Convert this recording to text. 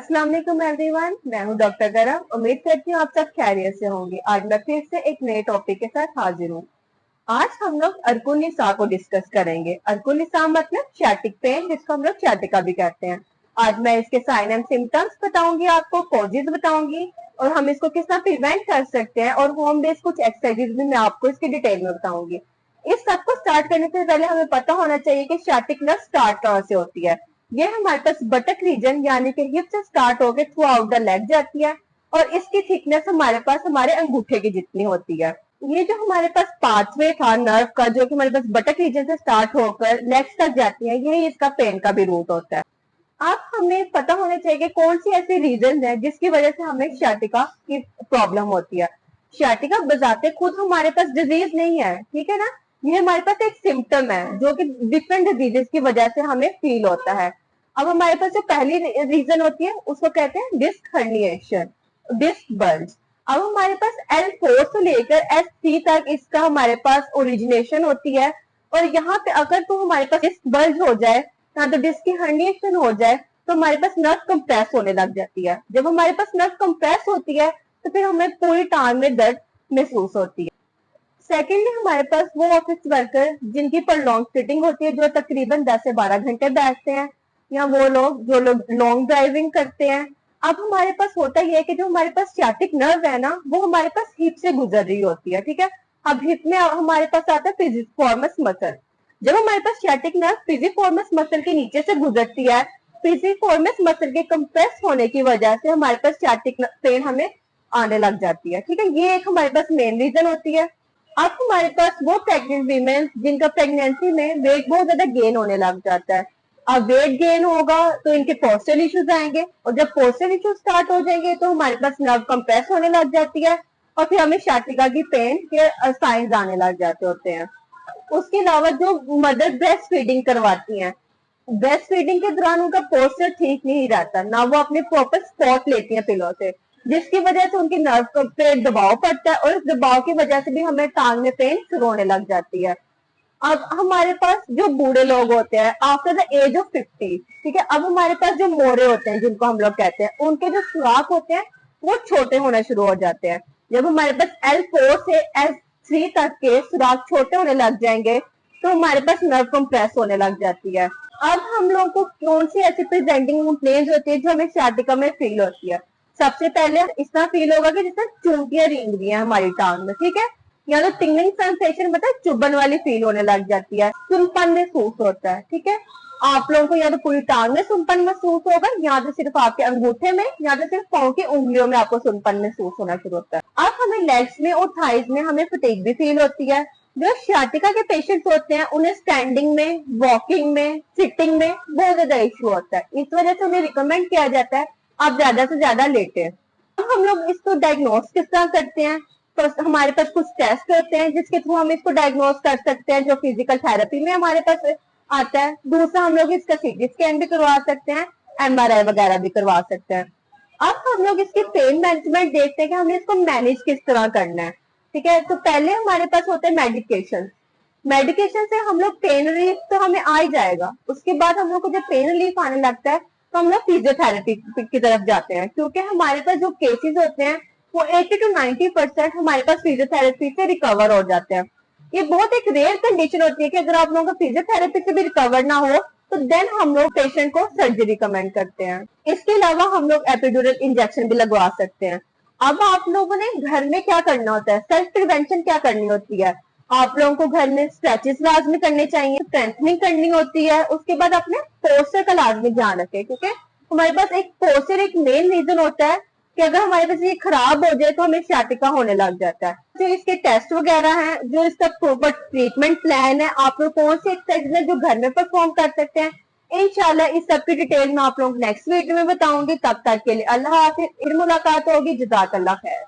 अस्सलाम वालेकुम एवरीवन, मैं हूं डॉक्टर गरम। उम्मीद करती हूँ आप सब खैरियत से होंगे। आज मैं फिर से एक नए टॉपिक के साथ हाजिर हूँ। आज हम लोग अर्कुन निसा को डिस्कस करेंगे। अर्कुन निसा मतलब शैटिक पेन, जिसको हम लोग शैटिका भी कहते हैं। आज मैं इसके साइन एंड सिम्टम्स बताऊंगी, आपको कॉजेज बताऊंगी और हम इसको किस तरह प्रिवेंट कर सकते हैं, और होम बेस्ड कुछ एक्सरसाइजेज भी मैं आपको इसकी डिटेल में बताऊंगी। इस सब को स्टार्ट करने से पहले हमें पता होना चाहिए कि शैटिक नर्व स्टार्ट कहाँ से होती है। ये हमारे पास बटक रीजन यानी कि हिप से स्टार्ट होकर थ्रू आउट द लेग जाती है, और इसकी थिकनेस हमारे पास हमारे अंगूठे की जितनी होती है। ये जो हमारे पास पाथवे था नर्व का, जो कि हमारे पास बटक रीजन से स्टार्ट होकर लेग्स तक जाती है, यही इसका पेन का भी रूट होता है। अब हमें पता होना चाहिए कि कौन सी ऐसी रीजन है जिसकी वजह से हमें शैटिका की प्रॉब्लम होती है। शैटिका बजाते खुद हमारे पास डिजीज नहीं है, ठीक है ना। ये हमारे पास एक सिम्टम है जो कि डिफरेंट डिजीजेस की वजह से हमें फील होता है। अब हमारे पास जो पहली रीजन होती है उसको कहते हैं डिस्क हर्निएशन, डिस्क बल्ज। अब हमारे पास L4 से लेकर S3 तक इसका हमारे पास ओरिजिनेशन होती है, और यहाँ पे अगर तो हमारे पास डिस्क बल्ज हो जाए या तो डिस्क की हर्निएशन हो जाए तो हमारे पास नर्व कंप्रेस होने लग जाती है। जब हमारे पास नर्व कंप्रेस होती है तो फिर हमें पूरी टांग में दर्द महसूस होती है। सेकेंडली, हमारे पास वो ऑफिस वर्कर जिनकी प्रोलॉन्ग सिटिंग होती है, जो तकरीबन 10 से 12 घंटे बैठते हैं, या वो लोग जो लोग लॉन्ग ड्राइविंग करते हैं। अब हमारे पास होता यह है कि जो हमारे पास सियाटिक नर्व है ना, वो हमारे पास हिप से गुजर रही होती है, ठीक है। अब हिप में हमारे पास आता है पिजिफॉर्मस मसल। जब हमारे पास सियाटिक नर्व पिजिफॉर्मस मसल के नीचे से गुजरती है, पिजिफॉर्मस मसल के कंप्रेस होने की वजह से हमारे पास सियाटिक पेन हमें आने लग जाती है, ठीक है। ये एक हमारे पास मेन रीजन होती है। अब हमारे पास वो प्रेग्नेंट वीमेन जिनका प्रेगनेंसी में वेट बहुत ज्यादा गेन होने लग जाता है। अब वेट गेन होगा तो इनके पोस्चरल इश्यूज आएंगे, और जब पोस्चरल इश्यूज स्टार्ट हो जाएंगे तो हमारे पास नर्व कंप्रेस होने लग जाती है, और फिर हमें शैटिका की पेन के साइंस आने लग जाते होते हैं। उसके अलावा जो मदर ब्रेस्ट फीडिंग करवाती हैं, ब्रेस्ट फीडिंग के दौरान उनका पोस्चर ठीक नहीं रहता, ना वो अपने प्रॉपर स्पॉट लेती हैं पिलो से, जिसकी वजह से उनकी नर्व पे दबाव पड़ता है, और इस दबाव की वजह से भी हमें टांग में पेन शुरू होने लग जाती है। अब हमारे पास जो बूढ़े लोग होते हैं आफ्टर द एज ऑफ 50, ठीक है, अब हमारे पास जो मोरे होते हैं जिनको हम लोग कहते हैं, उनके जो सुराख होते हैं वो छोटे होना शुरू हो जाते हैं। जब हमारे पास L4 से S3 तक के सुराख छोटे होने लग जाएंगे तो हमारे पास नर्व कंप्रेस होने लग जाती है। अब हम लोगों को कौन सी ऐसी प्रेजेंटिंग कंप्लेंट्स होती है जो हमें सियाटिका में फील होती है। सबसे पहले इस तरह फील होगा कि जैसे चुनकियां रेंग रही है हमारी टांग में, ठीक है, या तो टिंगलिंग सेंसेशन मतलब चुभन वाली फील होने लग जाती है, सुनपन महसूस होता है, ठीक है। आप लोगों को या तो पूरी टांग में सुनपन महसूस होगा, या तो सिर्फ आपके अंगूठे में, या तो सिर्फ पांव की उंगलियों में आपको सुनपन महसूस होना शुरू होता है। अब हमें लेग्स में और थाइज में हमें फटीग भी फील होती है। जो सियाटिका के पेशेंट्स होते हैं उन्हें स्टैंडिंग में, वॉकिंग में, सिटिंग में बहुत ज्यादा इश्यू होता है। इस वजह से उन्हें रिकमेंड किया जाता है आप ज्यादा से ज्यादा लेटे। अब हम लोग इसको डायग्नोस किस तरह करते हैं, तो हमारे पास कुछ टेस्ट होते हैं जिसके थ्रू हम इसको डायग्नोस कर सकते हैं, जो फिजिकल थेरेपी में हमारे पास आता है। दूसरा, हम लोग इसका सीटी स्कैन भी करवा सकते हैं, MRI वगैरह भी करवा सकते हैं। अब हम लोग इसकी पेन मैनेजमेंट देखते हैं कि हमने इसको मैनेज किस तरह करना है, ठीक है। तो पहले हमारे पास होते हैं मेडिकेशन। मेडिकेशन से हम लोग पेन रिलीफ तो हमें आ ही जाएगा। उसके बाद हम लोग को जब पेन रिलीफ आने लगता है तो हम लोग फिजियोथेरेपी की तरफ जाते हैं, क्योंकि हमारे पास जो केसेस होते हैं वो 80 to 90% हमारे पास फिजियोथेरेपी से रिकवर हो जाते हैं। ये बहुत एक रेयर कंडीशन होती है कि अगर आप लोगों का फिजियोथेरेपी से भी रिकवर ना हो तो देन हम लोग पेशेंट को सर्जरी रिकमेंड करते हैं। इसके अलावा हम लोग एपिड्यूरल इंजेक्शन भी लगवा सकते हैं। अब आप लोगों ने घर में क्या करना होता है, सेल्फ प्रिवेंशन क्या करनी होती है। आप लोगों को घर में स्ट्रेचेस लाजमी करने चाहिए, स्ट्रेंथनिंग करनी होती है। उसके बाद अपने पोस्चर का लाजमी ध्यान रखें, क्योंकि हमारे पास एक पोस्चर एक मेन रीजन होता है कि अगर हमारे पास ये खराब हो जाए तो हमें सियाटिका होने लग जाता है। जो इसके टेस्ट वगैरह हैं, जो इसका प्रॉपर ट्रीटमेंट प्लान है, आप लोग कौन सी एक्सरसाइज है जो घर में परफॉर्म कर सकते हैं, इंशाल्लाह इस सब की डिटेल में आप लोग नेक्स्ट वीडियो में बताऊंगी। तब तक के लिए अल्लाह हाफिज, फिर मुलाकात होगी। जज़ाकल्लाह खैर।